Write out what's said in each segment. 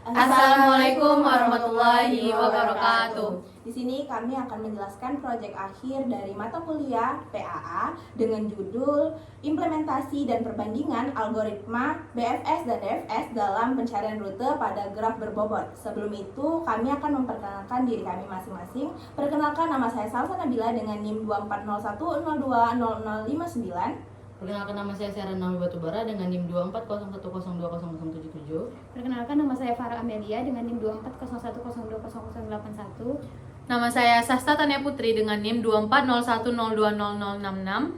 Assalamualaikum warahmatullahi wabarakatuh. Di sini kami akan menjelaskan proyek akhir dari mata kuliah PAA dengan judul Implementasi dan Perbandingan Algoritma BFS dan DFS dalam Pencarian Rute pada Graf Berbobot. Sebelum itu, kami akan memperkenalkan diri kami masing-masing. Perkenalkan, nama saya Salsa Nabila dengan NIM 2401020059. Perkenalkan, nama saya Sarah Nawi Batubara dengan NIM 2401020077. Perkenalkan, nama saya Farah Amelia dengan NIM 2401020081. Nama saya Sasta Tania Putri dengan NIM 2401020066.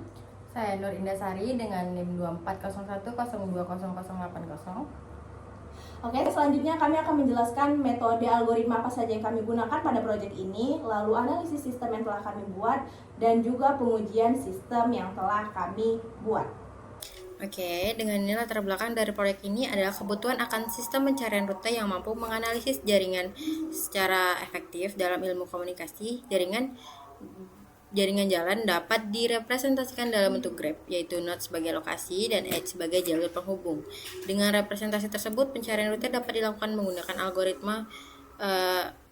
Saya Nur Indasari dengan NIM 2401020080. Oke, selanjutnya kami akan menjelaskan metode algoritma apa saja yang kami gunakan pada proyek ini, lalu analisis sistem yang telah kami buat, dan juga pengujian sistem yang telah kami buat. Oke, dengan ini latar belakang dari proyek ini adalah kebutuhan akan sistem pencarian rute yang mampu menganalisis jaringan secara efektif. Dalam ilmu komunikasi, jaringan jalan dapat direpresentasikan dalam bentuk graf, yaitu node sebagai lokasi dan edge sebagai jalur penghubung. Dengan representasi tersebut, pencarian rute dapat dilakukan menggunakan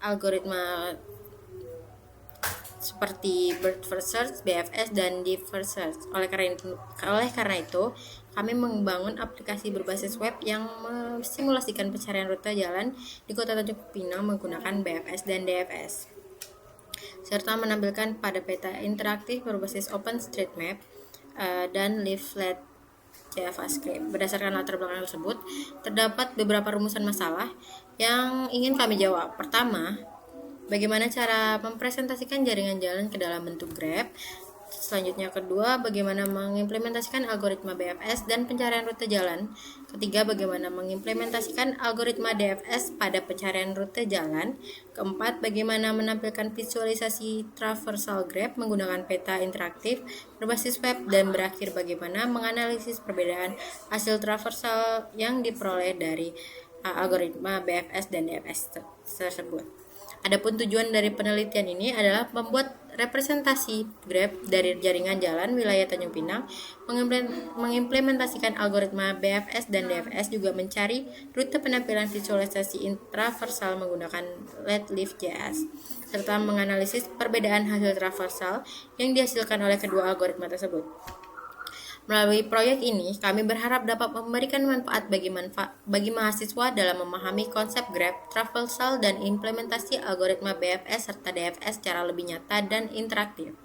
algoritma seperti Breadth First Search, BFS, dan Deep First Search. Oleh karena itu, kami membangun aplikasi berbasis web yang memsimulasikan pencarian rute jalan di Kota Tanjung Pinang menggunakan BFS dan DFS, serta menampilkan pada peta interaktif berbasis OpenStreetMap dan leaflet JavaScript. Berdasarkan latar belakang tersebut, terdapat beberapa rumusan masalah yang ingin kami jawab. Pertama, bagaimana cara mempresentasikan jaringan jalan ke dalam bentuk graf? Selanjutnya, kedua, bagaimana mengimplementasikan algoritma BFS dan pencarian rute jalan? Ketiga, bagaimana mengimplementasikan algoritma DFS pada pencarian rute jalan? Keempat, bagaimana menampilkan visualisasi traversal graph menggunakan peta interaktif berbasis web? Dan berakhir, bagaimana menganalisis perbedaan hasil traversal yang diperoleh dari algoritma BFS dan DFS tersebut. Adapun tujuan dari penelitian ini adalah membuat representasi graf dari jaringan jalan wilayah Tanjung Pinang, mengimplementasikan algoritma BFS dan DFS, juga mencari rute penampilan visualisasi intraversal menggunakan leaflet.js, serta menganalisis perbedaan hasil traversal yang dihasilkan oleh kedua algoritma tersebut. Melalui proyek ini, kami berharap dapat memberikan manfaat bagi mahasiswa dalam memahami konsep graph, traversal, dan implementasi algoritma BFS serta DFS secara lebih nyata dan interaktif.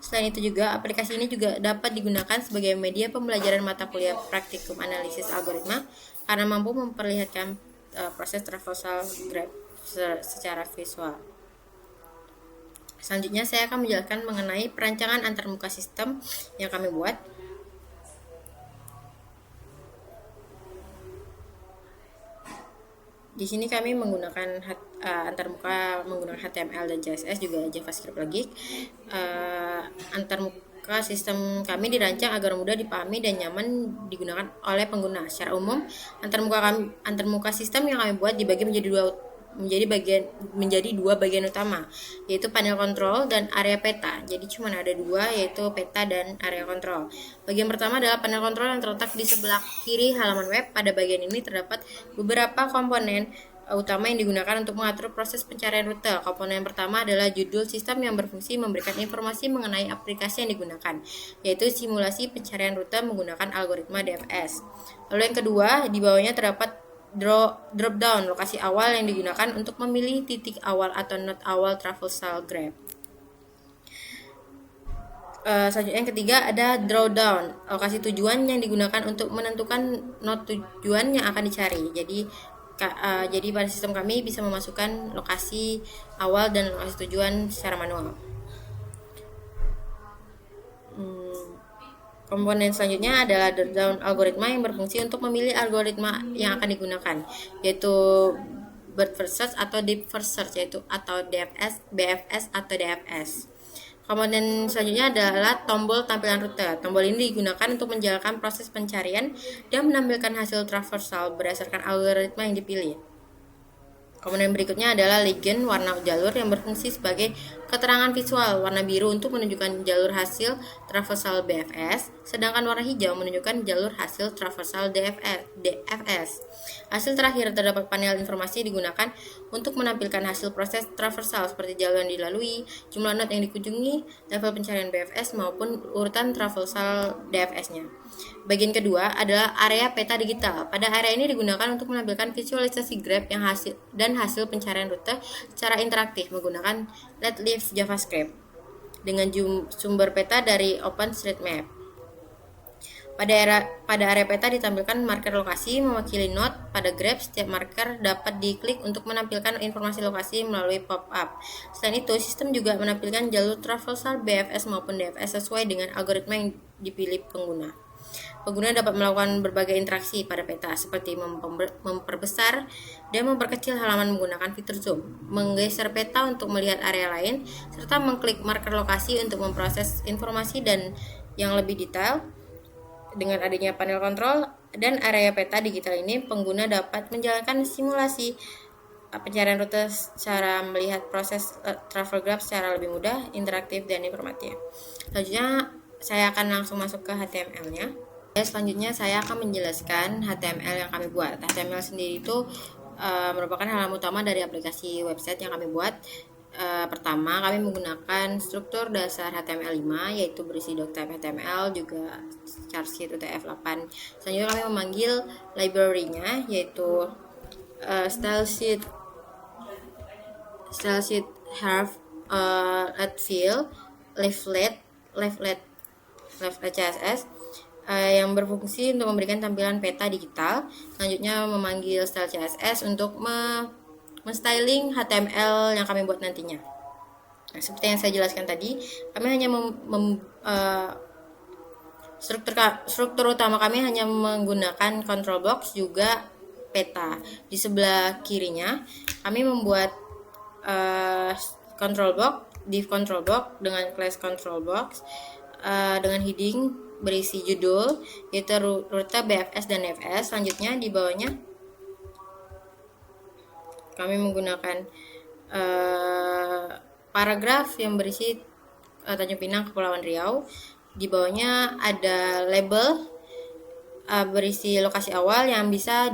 Selain itu juga, aplikasi ini juga dapat digunakan sebagai media pembelajaran mata kuliah praktikum analisis algoritma karena mampu memperlihatkan proses traversal graph secara visual. Selanjutnya, saya akan menjelaskan mengenai perancangan antarmuka sistem yang kami buat. Di sini kami menggunakan antarmuka menggunakan HTML dan CSS, juga JavaScript lagi. Antarmuka sistem kami dirancang agar mudah dipahami dan nyaman digunakan oleh pengguna. Secara umum, antarmuka sistem yang kami buat dibagi menjadi dua bagian utama, yaitu panel kontrol dan area peta. Jadi cuma ada dua, yaitu peta dan area kontrol. Bagian pertama adalah panel kontrol yang terletak di sebelah kiri halaman web. Pada bagian ini terdapat beberapa komponen utama yang digunakan untuk mengatur proses pencarian rute. Komponen yang pertama adalah judul sistem yang berfungsi memberikan informasi mengenai aplikasi yang digunakan, yaitu simulasi pencarian rute menggunakan algoritma DFS. Lalu yang kedua, di bawahnya terdapat drop down lokasi awal yang digunakan untuk memilih titik awal atau node awal traversal graph. Selanjutnya yang ketiga ada drawdown, lokasi tujuan yang digunakan untuk menentukan node tujuan yang akan dicari. Jadi pada sistem kami bisa memasukkan lokasi awal dan lokasi tujuan secara manual. Komponen selanjutnya adalah drawdown algoritma yang berfungsi untuk memilih algoritma yang akan digunakan, yaitu Breadth First Search atau Deep First Search, atau DFS, BFS atau DFS. Komponen selanjutnya adalah tombol tampilan rute. Tombol ini digunakan untuk menjalankan proses pencarian dan menampilkan hasil traversal berdasarkan algoritma yang dipilih. Komponen berikutnya adalah legend warna jalur yang berfungsi sebagai keterangan visual warna biru untuk menunjukkan jalur hasil traversal BFS, sedangkan warna hijau menunjukkan jalur hasil traversal DFS. Hasil terakhir terdapat panel informasi digunakan untuk menampilkan hasil proses traversal seperti jalur yang dilalui, jumlah not yang dikunjungi, level pencarian BFS maupun urutan traversal DFS-nya. Bagian kedua adalah area peta digital. Pada area ini digunakan untuk menampilkan visualisasi grab yang hasil pencarian rute secara interaktif menggunakan Leaf JavaScript dengan sumber peta dari OpenStreetMap. Pada area peta ditampilkan marker lokasi mewakili node pada grab. Setiap marker dapat diklik untuk menampilkan informasi lokasi melalui pop-up. Selain itu, sistem juga menampilkan jalur traversal BFS maupun DFS sesuai dengan algoritma yang dipilih pengguna. Pengguna dapat melakukan berbagai interaksi pada peta seperti memperbesar dan memperkecil halaman menggunakan fitur zoom, menggeser peta untuk melihat area lain, serta mengklik marker lokasi untuk memproses informasi dan yang lebih detail. Dengan adanya panel kontrol dan area peta digital ini, pengguna dapat menjalankan simulasi pencarian rute secara melihat proses travel graph secara lebih mudah, interaktif, dan informatif. Selanjutnya, saya akan langsung masuk ke HTML-nya. Selanjutnya saya akan menjelaskan HTML yang kami buat. HTML sendiri itu merupakan halaman utama dari aplikasi website yang kami buat. Pertama, kami menggunakan struktur dasar HTML5 yaitu berisi doctype HTML, juga chartsheet UTF-8. Selanjutnya kami memanggil library-nya yaitu stylesheet have fill leaflet CSS yang berfungsi untuk memberikan tampilan peta digital. Selanjutnya memanggil style CSS untuk men-styling HTML yang kami buat nantinya. Nah, seperti yang saya jelaskan tadi, kami hanya struktur utama kami hanya menggunakan control box juga peta. Di sebelah kirinya kami membuat div control box dengan class control box dengan heading berisi judul yaitu rute BFS dan DFS. Selanjutnya di bawahnya kami menggunakan paragraf yang berisi Tanjung Pinang Kepulauan Riau. Di bawahnya ada label berisi lokasi awal yang bisa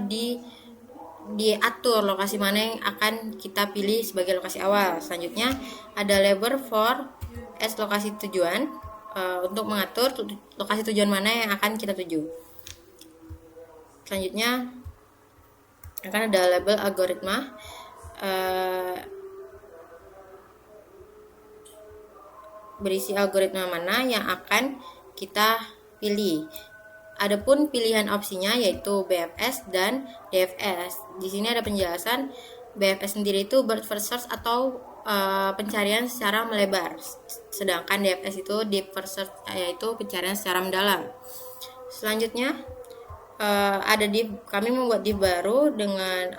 diatur lokasi mana yang akan kita pilih sebagai lokasi awal. Selanjutnya ada label for as lokasi tujuan untuk mengatur lokasi tujuan mana yang akan kita tuju. Selanjutnya akan ada label algoritma berisi algoritma mana yang akan kita pilih. Adapun pilihan opsinya yaitu BFS dan DFS. Di sini ada penjelasan. BFS sendiri itu bird first search atau pencarian secara melebar, sedangkan DFS itu deep first search yaitu pencarian secara mendalam. Selanjutnya ada div, kami membuat div baru dengan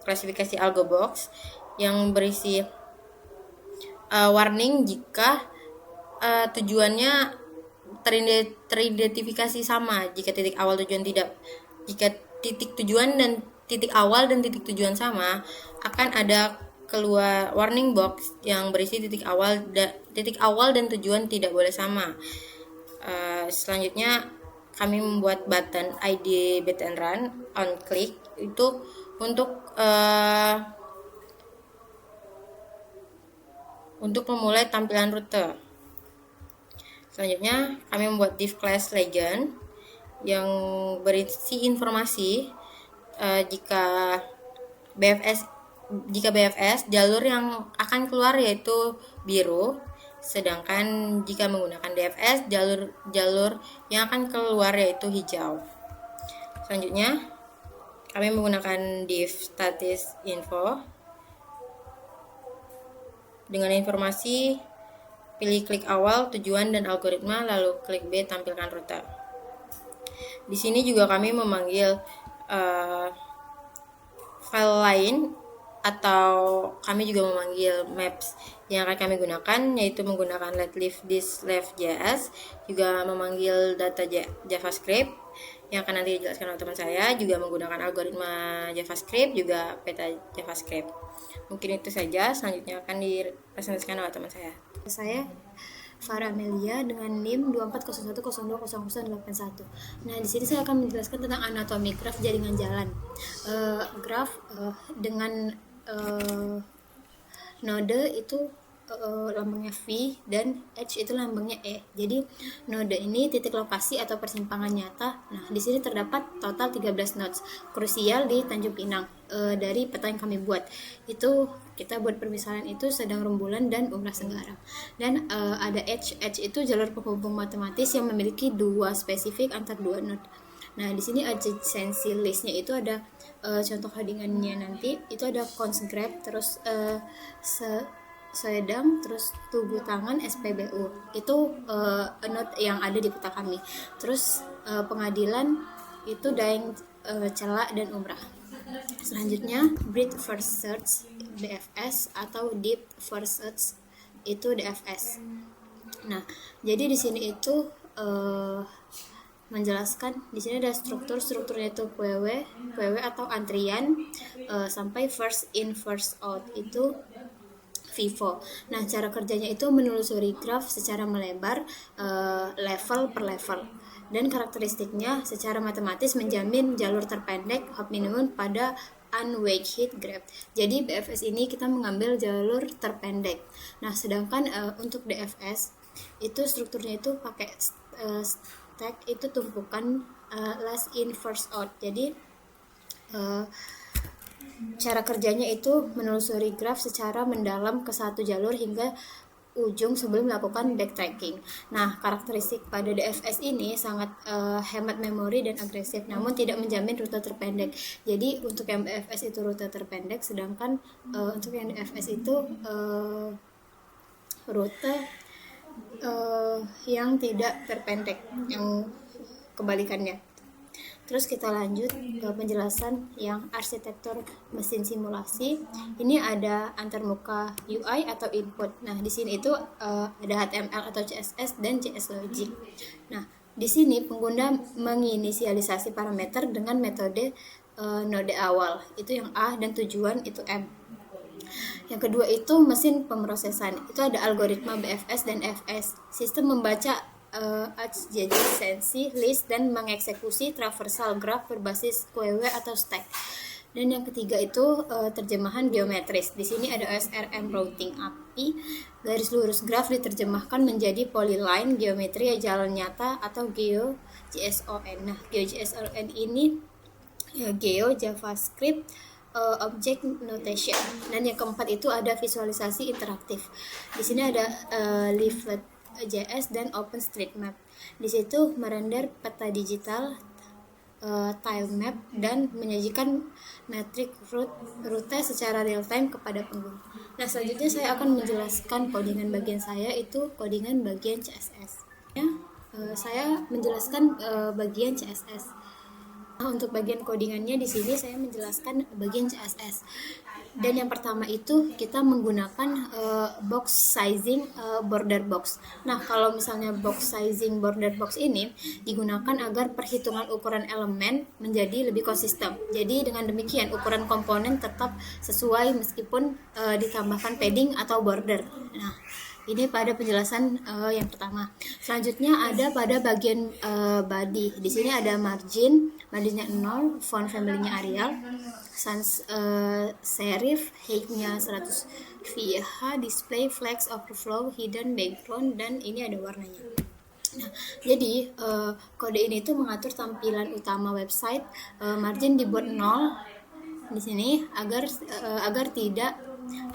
klasifikasi algobox yang berisi warning jika tujuannya teridentifikasi sama. Jika titik awal tujuan tidak, jika titik tujuan dan titik awal dan titik tujuan sama, akan ada keluar warning box yang berisi titik awal dan tujuan tidak boleh sama. Selanjutnya kami membuat button ID button run on click itu untuk memulai tampilan rute. Selanjutnya kami membuat div class legend yang berisi informasi jika BFS jalur yang akan keluar yaitu biru, sedangkan jika menggunakan DFS jalur yang akan keluar yaitu hijau. Selanjutnya kami menggunakan div status info dengan informasi pilih klik awal, tujuan dan algoritma, lalu klik B tampilkan rute. Di sini juga kami memanggil file lain atau kami juga memanggil maps yang akan kami gunakan, yaitu menggunakan letLeaf.this.left.js, juga memanggil data JavaScript yang akan nanti dijelaskan oleh teman saya, juga menggunakan algoritma JavaScript, juga peta JavaScript. Mungkin itu saja, selanjutnya akan dipresentasikan oleh teman saya. Saya Farah Amelia dengan NIM 2401020081. Nah, di sini saya akan menjelaskan tentang anatomi graf jaringan jalan. Graf dengan node itu lambangnya V dan H itu lambangnya E. Jadi node ini titik lokasi atau persimpangan nyata. Nah, di sini terdapat total 13 nodes krusial di Tanjung Pinang. Dari peta yang kami buat itu kita buat permisalan itu Sedang Rembulan dan Umrah Senggarang. Dan ada H itu jalur penghubung matematis yang memiliki dua spesifik antar dua node. Nah, di sini adjacency listnya itu ada contoh codingannya nanti itu ada cons grab, terus Sedang, terus Tugu Tangan, SPBU itu node yang ada di peta kami. Terus Pengadilan itu Daeng, Celak, dan Umrah. Selanjutnya Breadth First Search BFS atau Deep First Search itu DFS. Nah, jadi di sini itu menjelaskan di sini ada strukturnya itu PW atau antrian sampai first in first out itu FIFO. Nah, cara kerjanya itu menelusuri graf secara melebar level per level, dan karakteristiknya secara matematis menjamin jalur terpendek hop minimum pada unweighted graph. Jadi BFS ini kita mengambil jalur terpendek. Nah, sedangkan untuk DFS itu strukturnya itu pakai stack itu tumpukan last in first out. Jadi cara kerjanya itu menelusuri graf secara mendalam ke satu jalur hingga ujung sebelum melakukan backtracking. Nah, karakteristik pada DFS ini sangat hemat memori dan agresif, namun tidak menjamin rute terpendek. Jadi untuk yang BFS itu rute terpendek, sedangkan untuk yang DFS itu rute yang tidak terpendek, yang kebalikannya. Terus kita lanjut ke penjelasan yang arsitektur mesin simulasi. Ini ada antarmuka UI atau input. Nah, di sini itu ada HTML atau CSS dan JS Logic. Nah, di sini pengguna menginisialisasi parameter dengan metode node awal. Itu yang A, dan tujuan itu M. Yang kedua itu mesin pemrosesan. Itu ada algoritma BFS dan FS. Sistem membaca adjacency list dan mengeksekusi traversal graph berbasis QW atau stack. Dan yang ketiga itu terjemahan geometris. Di sini ada OSRM routing API. Garis lurus graf diterjemahkan menjadi polyline geometri jalan nyata atau GeoJSON. Nah, GeoJSON ini Geo JavaScript Object Notation. Dan yang keempat itu ada visualisasi interaktif. Di sini ada leaflet JS dan OpenStreetMap. Di situ merender peta digital, tile map, dan menyajikan metrik rute secara real time kepada pengguna. Nah, selanjutnya saya akan menjelaskan codingan bagian saya, itu codingan bagian CSS. Ya, saya menjelaskan bagian CSS. Nah, untuk bagian codingannya di sini saya menjelaskan bagian CSS. Dan yang pertama itu kita menggunakan box sizing border box. Nah, kalau misalnya box sizing border box ini digunakan agar perhitungan ukuran elemen menjadi lebih konsisten. Jadi dengan demikian ukuran komponen tetap sesuai meskipun ditambahkan padding atau border. Nah, ini pada penjelasan yang pertama. Selanjutnya ada pada bagian body. Di sini ada marginnya 0, font family-nya Arial, sans serif, height-nya 100 VH, display, flex, overflow, hidden, background, dan ini ada warnanya. Nah, jadi kode ini tuh mengatur tampilan utama website. Margin dibuat 0 di sini agar tidak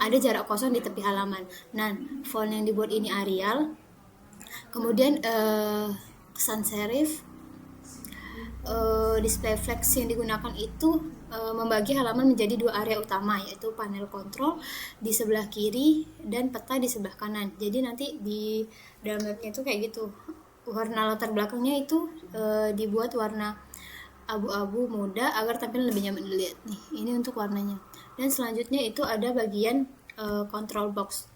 ada jarak kosong di tepi halaman. Nah, font yang dibuat ini Arial. Kemudian sans serif, display flex yang digunakan itu membagi halaman menjadi dua area utama, yaitu panel kontrol di sebelah kiri dan peta di sebelah kanan. Jadi nanti di dalam webnya itu kayak gitu. Warna latar belakangnya itu dibuat warna abu-abu muda agar tampil lebih nyaman dilihat. Nih, ini untuk warnanya. Dan selanjutnya itu ada bagian control box.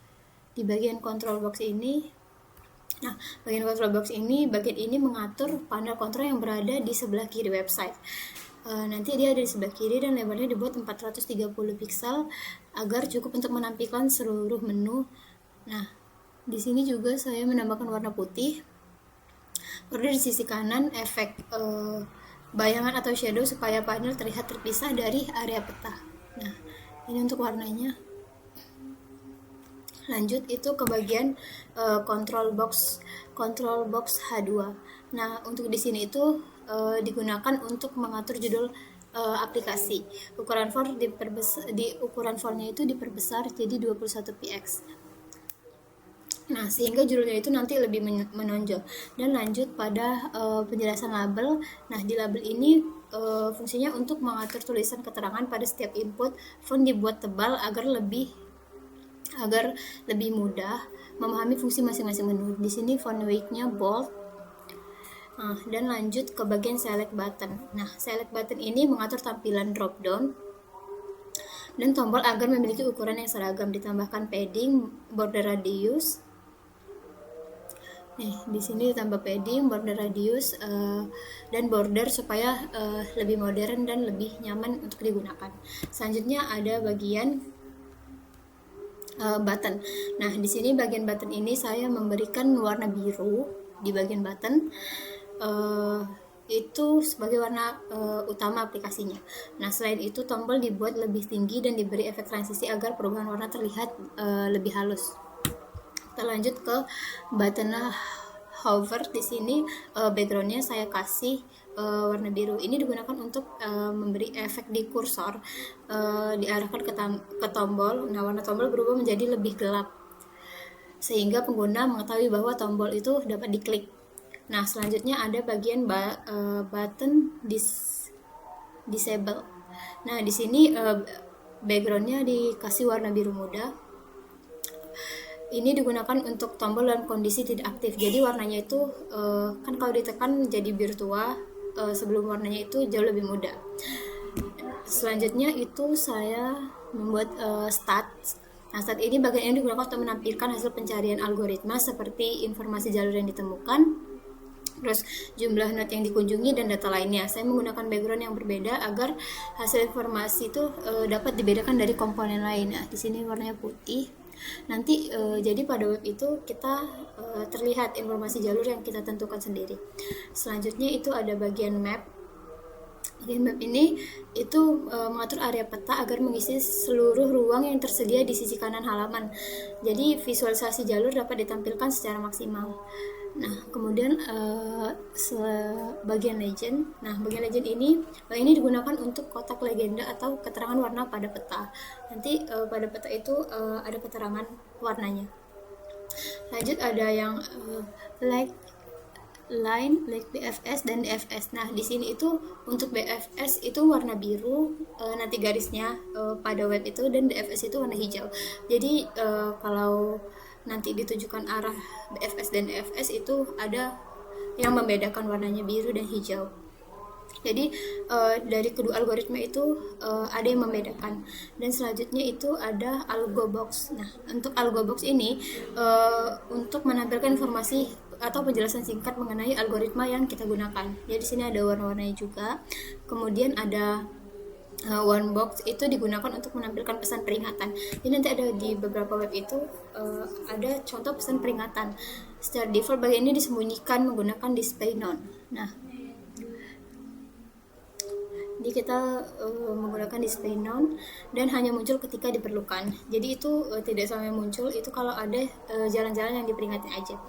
Di bagian control box ini Nah, bagian control box ini, bagian ini mengatur panel kontrol yang berada di sebelah kiri website. Nanti dia ada di sebelah kiri dan lebarnya dibuat 430 piksel agar cukup untuk menampilkan seluruh menu. Nah, di sini juga saya menambahkan warna putih. Border di sisi kanan, efek bayangan atau shadow supaya panel terlihat terpisah dari area peta. Nah, ini untuk warnanya. Lanjut itu ke bagian control box H2. Nah, untuk di sini itu digunakan untuk mengatur judul aplikasi. Ukuran font fontnya itu diperbesar jadi 21 px. Nah, sehingga judulnya itu nanti lebih menonjol. Dan lanjut pada penjelasan label. Nah, di label ini fungsinya untuk mengatur tulisan keterangan pada setiap input. Font dibuat tebal agar lebih mudah memahami fungsi masing-masing menu. Di sini font weight-nya bold. Dan lanjut ke bagian select button. Nah, select button ini mengatur tampilan drop down dan tombol agar memiliki ukuran yang seragam. Ditambahkan padding, border radius. Di sini ditambah padding, border radius, dan border supaya lebih modern dan lebih nyaman untuk digunakan. Selanjutnya ada bagian button. Nah, di sini bagian button ini saya memberikan warna biru di bagian button. Itu sebagai warna utama aplikasinya. Nah, selain itu tombol dibuat lebih tinggi dan diberi efek transisi agar perubahan warna terlihat lebih halus. Kita lanjut ke button hover. Di sini backgroundnya saya kasih warna biru. Ini digunakan untuk memberi efek di kursor, diarahkan ke tombol. Nah, warna tombol berubah menjadi lebih gelap sehingga pengguna mengetahui bahwa tombol itu dapat diklik. Nah, selanjutnya ada bagian button disable. Nah, di sini backgroundnya dikasih warna biru muda. Ini digunakan untuk tombol dalam kondisi tidak aktif. Jadi warnanya itu kan kalau ditekan jadi biru tua, sebelum warnanya itu jauh lebih muda. Selanjutnya itu saya membuat stats. Nah, stat ini bagian ini digunakan untuk menampilkan hasil pencarian algoritma seperti informasi jalur yang ditemukan, terus jumlah node yang dikunjungi dan data lainnya. Saya menggunakan background yang berbeda agar hasil informasi itu dapat dibedakan dari komponen lain. Nah, di sini warnanya putih. Nanti jadi pada web itu kita terlihat informasi jalur yang kita tentukan sendiri. Selanjutnya itu ada bagian map. Bagian map ini itu mengatur area peta agar mengisi seluruh ruang yang tersedia di sisi kanan halaman. Jadi visualisasi jalur dapat ditampilkan secara maksimal. Nah, kemudian bagian legend. Nah, bagian legend ini digunakan untuk kotak legenda atau keterangan warna pada peta. Nanti pada peta itu ada keterangan warnanya. Lanjut ada yang like BFS dan DFS. Nah, di sini itu untuk BFS itu warna biru, nanti garisnya pada web itu, dan DFS itu warna hijau. Jadi kalau nanti ditujukan arah BFS dan DFS itu ada yang membedakan warnanya biru dan hijau. Jadi dari kedua algoritma itu ada yang membedakan. Dan selanjutnya itu ada algo box. Nah, untuk algo box ini untuk menampilkan informasi atau penjelasan singkat mengenai algoritma yang kita gunakan. Jadi di sini ada warna-warnanya juga. Kemudian ada one box itu digunakan untuk menampilkan pesan peringatan. Jadi nanti ada di beberapa web itu ada contoh pesan peringatan. Secara default bagian ini disembunyikan menggunakan display none. Nah, jadi kita menggunakan display none dan hanya muncul ketika diperlukan. Jadi itu tidak sampai muncul, itu kalau ada jalan-jalan yang diperingati aja.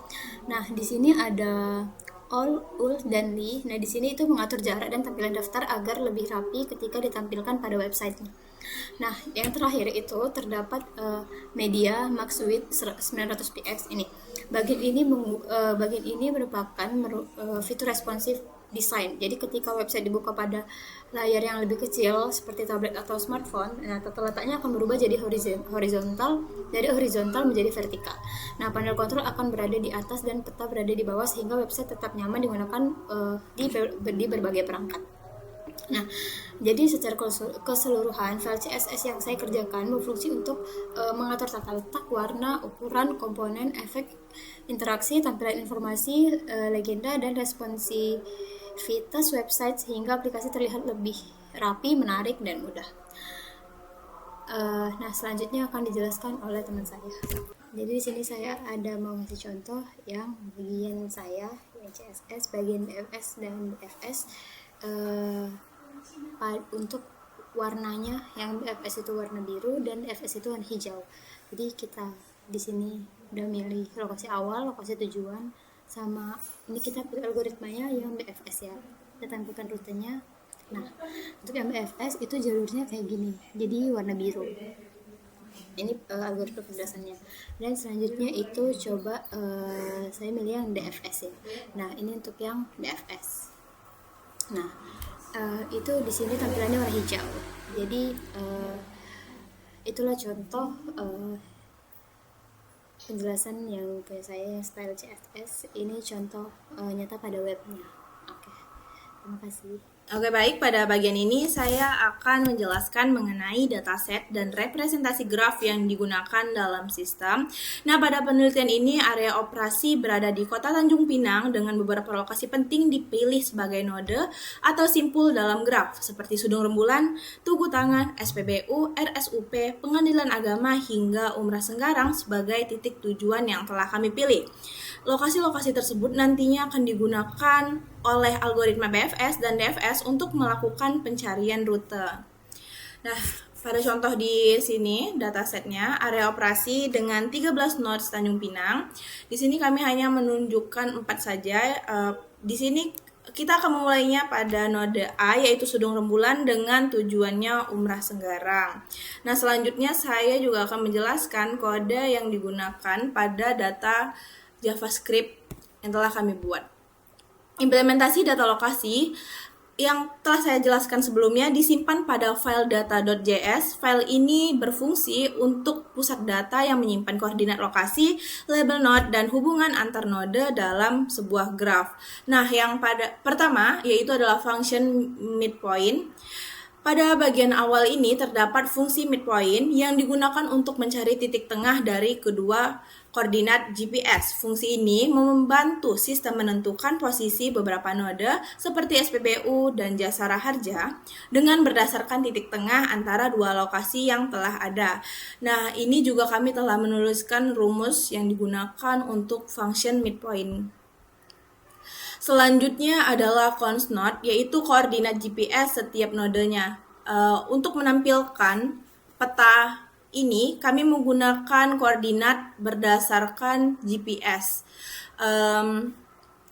Nah, di sini ada all, ul, dan li. Nah, di sini itu mengatur jarak dan tampilan daftar agar lebih rapi ketika ditampilkan pada website-nya. Nah, yang terakhir itu terdapat media max width 900px ini. Bagian ini merupakan fitur responsif design. Jadi ketika website dibuka pada layar yang lebih kecil seperti tablet atau smartphone, nah tata letaknya akan berubah jadi horizontal, dari horizontal menjadi vertikal. Nah, panel kontrol akan berada di atas dan peta berada di bawah sehingga website tetap nyaman digunakan di berbagai perangkat. Nah, jadi secara keseluruhan file CSS yang saya kerjakan berfungsi untuk mengatur tata letak, warna, ukuran, komponen, efek, interaksi, tampilan informasi, legenda, dan responsivitas website sehingga aplikasi terlihat lebih rapi, menarik, dan mudah. Nah, selanjutnya akan dijelaskan oleh teman saya. Jadi di sini saya ada mau ngasih contoh yang bagian saya CSS, bagian BFS dan DFS. Untuk warnanya, yang BFS itu warna biru dan DFS itu warna hijau. Jadi kita di sini udah milih lokasi awal, lokasi tujuan, sama ini kita pilih algoritmanya yang BFS ya. Kita tampilkan rutenya. Nah, untuk yang BFS itu jalurnya kayak gini, jadi warna biru. Ini algoritma penjelasannya. Dan selanjutnya itu coba saya milih yang DFS ya. Nah, ini untuk yang DFS. Nah, itu di sini tampilannya warna hijau. Jadi itulah contoh penjelasan yang punya saya yang style CSS. Ini contoh nyata pada webnya. Oke, terima kasih. Oke, baik, pada bagian ini saya akan menjelaskan mengenai dataset dan representasi graf yang digunakan dalam sistem. Nah, pada penelitian ini area operasi berada di Kota Tanjung Pinang dengan beberapa lokasi penting dipilih sebagai node atau simpul dalam graf seperti Sudung Rembulan, Tugu Tangan, SPBU, RSUP, Pengadilan Agama hingga Umrah Senggarang sebagai titik tujuan yang telah kami pilih. Lokasi-lokasi tersebut nantinya akan digunakan oleh algoritma BFS dan DFS untuk melakukan pencarian rute. Nah, pada contoh di sini datasetnya area operasi dengan 13 nodes Tanjung Pinang. Di sini kami hanya menunjukkan 4 saja. Di sini kita akan memulainya pada node A yaitu Sudung Rembulan dengan tujuannya Umrah Senggarang. Nah, selanjutnya saya juga akan menjelaskan kode yang digunakan pada data JavaScript yang telah kami buat. Implementasi data lokasi yang telah saya jelaskan sebelumnya disimpan pada file data.js. File ini berfungsi untuk pusat data yang menyimpan koordinat lokasi, label node, dan hubungan antar node dalam sebuah graph. Nah, yang pertama yaitu adalah function midpoint. Pada bagian awal ini terdapat fungsi midpoint yang digunakan untuk mencari titik tengah dari kedua koordinat GPS. Fungsi ini membantu sistem menentukan posisi beberapa node seperti SPBU dan Jasara Harja dengan berdasarkan titik tengah antara dua lokasi yang telah ada. Nah, ini juga kami telah menuliskan rumus yang digunakan untuk function midpoint. Selanjutnya adalah const node, yaitu koordinat GPS setiap nodenya. Untuk menampilkan peta ini, kami menggunakan koordinat berdasarkan GPS.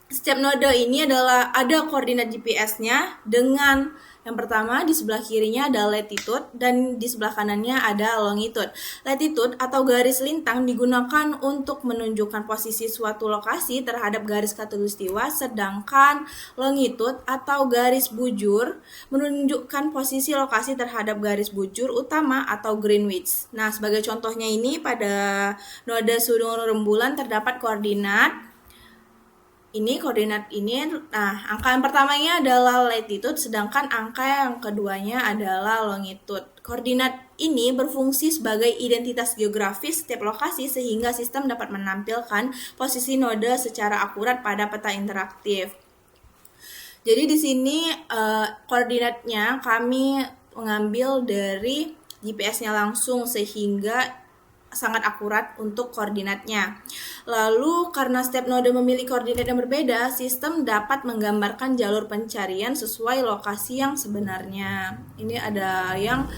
Setiap node ini ada koordinat GPS-nya dengan yang pertama di sebelah kirinya ada latitude dan di sebelah kanannya ada longitude. Latitude atau garis lintang digunakan untuk menunjukkan posisi suatu lokasi terhadap garis khatulistiwa, sedangkan longitude atau garis bujur menunjukkan posisi lokasi terhadap garis bujur utama atau Greenwich. Nah, sebagai contohnya ini pada node Sudung Rembulan terdapat koordinat koordinat ini. Nah, angka yang pertamanya adalah latitude, sedangkan angka yang keduanya adalah longitude. Koordinat ini berfungsi sebagai identitas geografis setiap lokasi sehingga sistem dapat menampilkan posisi node secara akurat pada peta interaktif. Jadi di sini koordinatnya kami mengambil dari GPS-nya langsung sehingga sangat akurat untuk koordinatnya. Lalu karena setiap node memiliki koordinat yang berbeda, sistem dapat menggambarkan jalur pencarian sesuai lokasi yang sebenarnya. Ini ada yang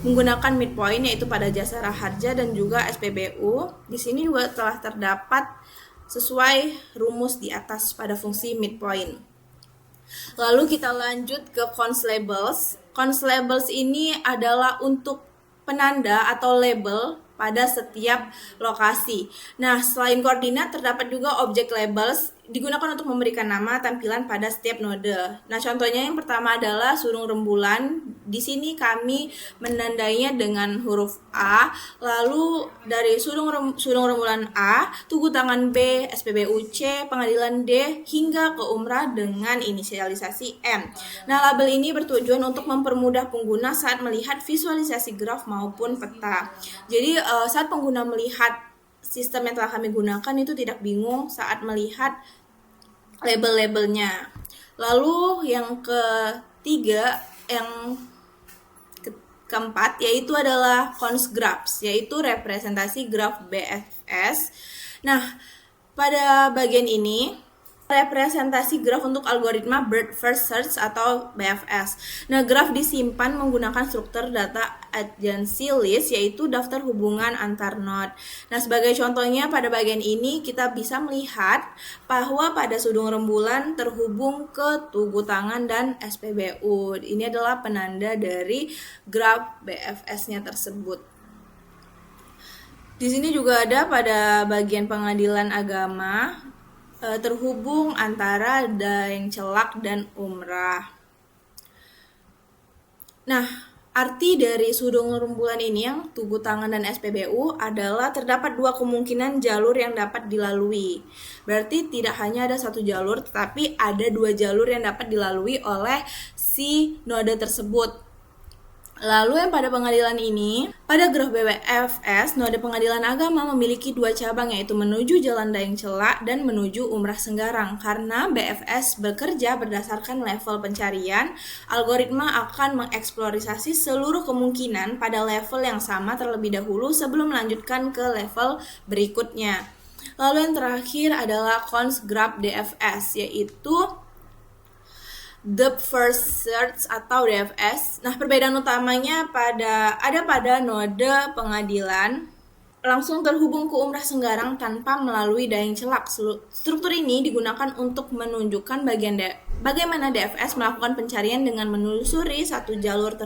menggunakan midpoint yaitu pada Jasara Harja dan juga SPBU. Di sini juga telah terdapat sesuai rumus di atas pada fungsi midpoint. Lalu kita lanjut ke const labels. Const labels ini adalah untuk penanda atau label pada setiap lokasi. Nah, selain koordinat terdapat juga object labels. digunakan untuk memberikan nama tampilan pada setiap node. Nah, contohnya yang pertama adalah surung rembulan. Di sini kami menandainya dengan huruf A. Lalu dari surung rembulan A, tugu tangan B, SPBU C, pengadilan D, hingga ke umrah dengan inisialisasi M. Nah, label ini bertujuan untuk mempermudah pengguna saat melihat visualisasi graf maupun peta. Jadi, saat pengguna melihat sistem yang telah kami gunakan itu tidak bingung saat melihat label-labelnya. Lalu yang ketiga, keempat yaitu adalah cons graphs, yaitu representasi graf BFS. Nah, pada bagian ini representasi graf untuk algoritma Breadth First Search atau BFS. Nah, graf disimpan menggunakan struktur data adjacency list, yaitu daftar hubungan antar node. Nah, sebagai contohnya pada bagian ini kita bisa melihat bahwa pada sudung rembulan terhubung ke tugu tangan dan SPBU. Ini adalah penanda dari graf BFS-nya tersebut. Di sini juga ada pada bagian pengadilan agama terhubung antara Daeng Celak dan umrah. Nah, arti dari sudung rembulan ini yang tugu tangan dan SPBU adalah terdapat dua kemungkinan jalur yang dapat dilalui. Berarti tidak hanya ada satu jalur, tetapi ada dua jalur yang dapat dilalui oleh si node tersebut. Lalu yang pada pengadilan ini, pada graf BFS, node pengadilan agama memiliki dua cabang, yaitu menuju Jalan Daeng Celak dan menuju Umrah Senggarang. Karena BFS bekerja berdasarkan level pencarian, algoritma akan mengeksplorasi seluruh kemungkinan pada level yang sama terlebih dahulu sebelum melanjutkan ke level berikutnya. Lalu yang terakhir adalah cons graph DFS, yaitu Depth First Search atau DFS. Nah, perbedaan utamanya pada node pengadilan langsung terhubung ke Umrah Senggarang tanpa melalui Daeng Celak. Struktur ini digunakan untuk menunjukkan bagaimana DFS melakukan pencarian dengan menelusuri satu jalur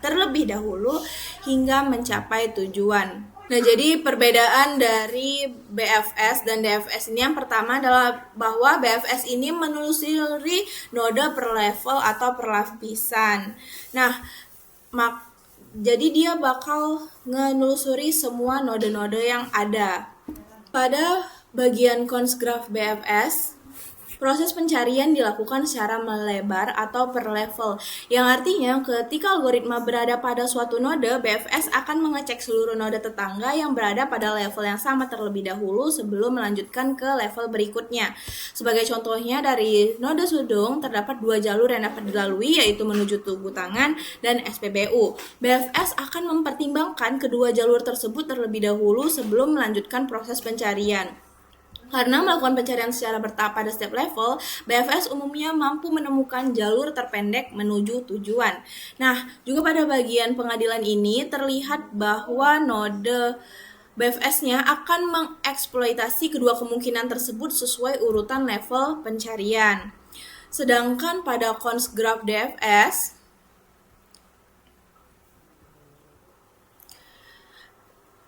terlebih dahulu hingga mencapai tujuan. Nah, jadi perbedaan dari BFS dan DFS ini yang pertama adalah bahwa BFS ini menelusuri node per level atau per lapisan. Nah, jadi dia bakal menelusuri semua node-node yang ada. Pada bagian cons graph BFS, proses pencarian dilakukan secara melebar atau per level, yang artinya ketika algoritma berada pada suatu node, BFS akan mengecek seluruh node tetangga yang berada pada level yang sama terlebih dahulu sebelum melanjutkan ke level berikutnya. Sebagai contohnya, dari node sudung terdapat dua jalur yang dapat dilalui, yaitu menuju tugu tangan dan SPBU. BFS akan mempertimbangkan kedua jalur tersebut terlebih dahulu sebelum melanjutkan proses pencarian. Karena melakukan pencarian secara bertahap pada setiap level, BFS umumnya mampu menemukan jalur terpendek menuju tujuan. Nah, juga pada bagian pengadilan ini terlihat bahwa node BFS-nya akan mengeksploitasi kedua kemungkinan tersebut sesuai urutan level pencarian. Sedangkan pada cons graph DFS,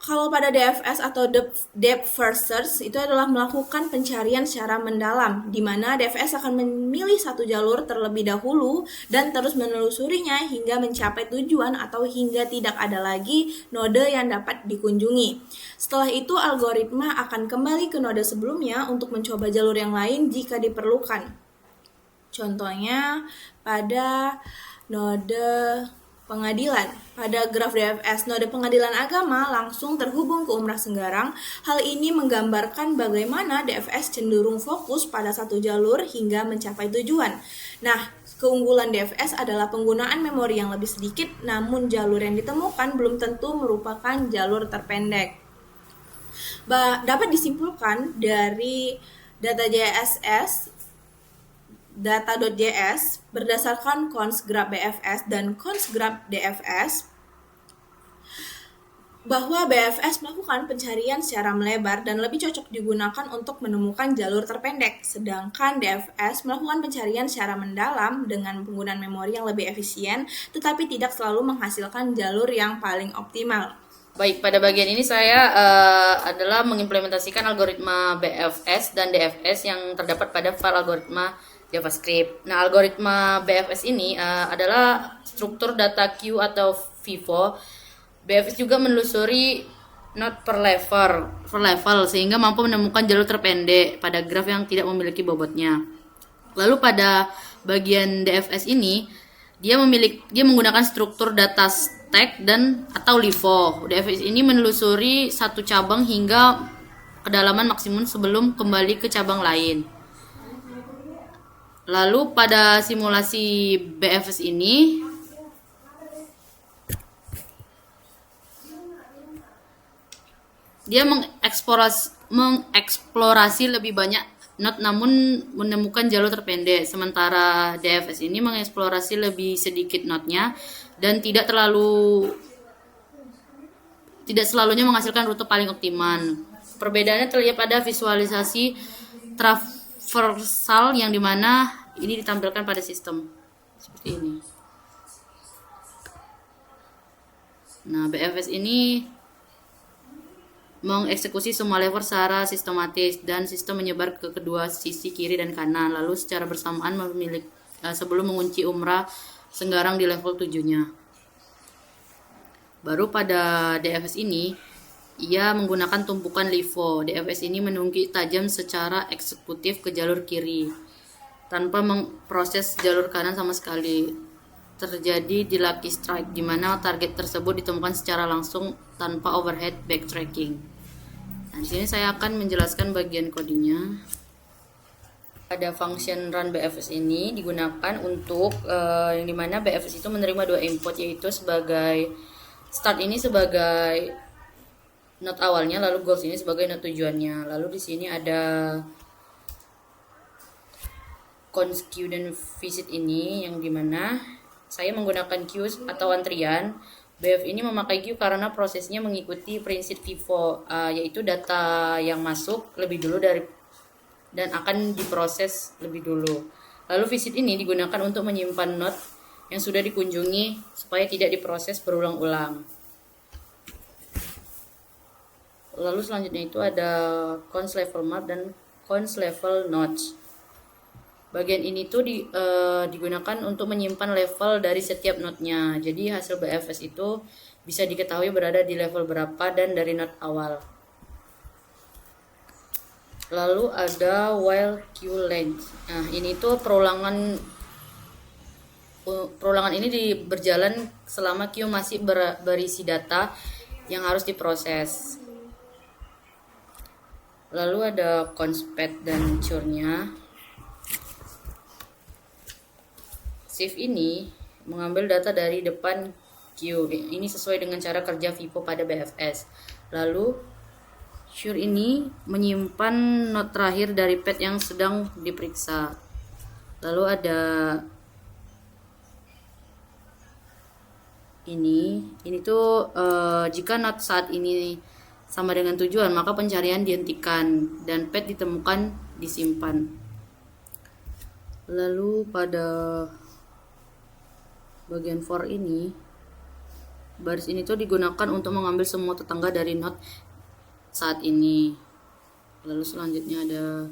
kalau pada DFS atau Depth First Search itu adalah melakukan pencarian secara mendalam, di mana DFS akan memilih satu jalur terlebih dahulu dan terus menelusurinya hingga mencapai tujuan atau hingga tidak ada lagi node yang dapat dikunjungi. Setelah itu, algoritma akan kembali ke node sebelumnya untuk mencoba jalur yang lain jika diperlukan. Contohnya pada node pengadilan. Pada graf DFS, node pengadilan agama langsung terhubung ke Umrah Senggarang. Hal ini menggambarkan bagaimana DFS cenderung fokus pada satu jalur hingga mencapai tujuan. Nah, keunggulan DFS adalah penggunaan memori yang lebih sedikit, namun jalur yang ditemukan belum tentu merupakan jalur terpendek. Dapat disimpulkan dari data.js berdasarkan cons graph BFS dan cons graph DFS bahwa BFS melakukan pencarian secara melebar dan lebih cocok digunakan untuk menemukan jalur terpendek, sedangkan DFS melakukan pencarian secara mendalam dengan penggunaan memori yang lebih efisien, tetapi tidak selalu menghasilkan jalur yang paling optimal. Baik, pada bagian ini saya adalah mengimplementasikan algoritma BFS dan DFS yang terdapat pada file algoritma JavaScript. Nah, algoritma BFS ini adalah struktur data queue atau FIFO. BFS juga menelusuri node per level sehingga mampu menemukan jalur terpendek pada graf yang tidak memiliki bobotnya. Lalu pada bagian DFS ini dia menggunakan struktur data stack dan atau LIFO. DFS ini menelusuri satu cabang hingga kedalaman maksimum sebelum kembali ke cabang lain. Lalu pada simulasi BFS ini dia mengeksplorasi lebih banyak node namun menemukan jalur terpendek. Sementara DFS ini mengeksplorasi lebih sedikit node-nya dan tidak selalunya menghasilkan rute paling optimal. Perbedaannya terlihat pada visualisasi traversal yang dimana ini ditampilkan pada sistem seperti ini. Nah, BFS ini mengeksekusi semua level secara sistematis dan sistem menyebar ke kedua sisi kiri dan kanan, lalu secara bersamaan sebelum mengunci umrah Senggarang di level 7-nya. Baru pada DFS ini ia menggunakan tumpukan LIFO. DFS ini menungkik tajam secara eksekutif ke jalur kiri tanpa memproses jalur kanan sama sekali. Terjadi di lucky strike di mana target tersebut ditemukan secara langsung tanpa overhead backtracking. Nah, di sini saya akan menjelaskan bagian codingnya. Ada function run BFS ini digunakan untuk yang dimana BFS itu menerima dua input, yaitu sebagai start ini sebagai node awalnya, lalu goals ini sebagai node tujuannya. Lalu di sini ada const queue dan visit ini yang dimana saya menggunakan queue atau antrian. BF ini memakai queue karena prosesnya mengikuti prinsip FIFO, yaitu data yang masuk lebih dulu dan akan diproses lebih dulu. Lalu visit ini digunakan untuk menyimpan node yang sudah dikunjungi supaya tidak diproses berulang-ulang. Lalu selanjutnya itu ada const level map dan const level notch. Bagian ini tuh digunakan untuk menyimpan level dari setiap node-nya. Jadi hasil BFS itu bisa diketahui berada di level berapa dan dari node awal. Lalu ada while queue length. Nah, ini tuh perulangan ini berjalan selama queue masih berisi data yang harus diproses. Lalu ada const path dan cure-nya. Shift ini mengambil data dari depan queue. Ini sesuai dengan cara kerja FIFO pada BFS. Lalu sure ini menyimpan node terakhir dari path yang sedang diperiksa. Lalu ada ini tuh jika node saat ini sama dengan tujuan, maka pencarian dihentikan dan path ditemukan disimpan. Lalu pada bagian for ini, baris ini tuh digunakan untuk mengambil semua tetangga dari node saat ini. Lalu selanjutnya ada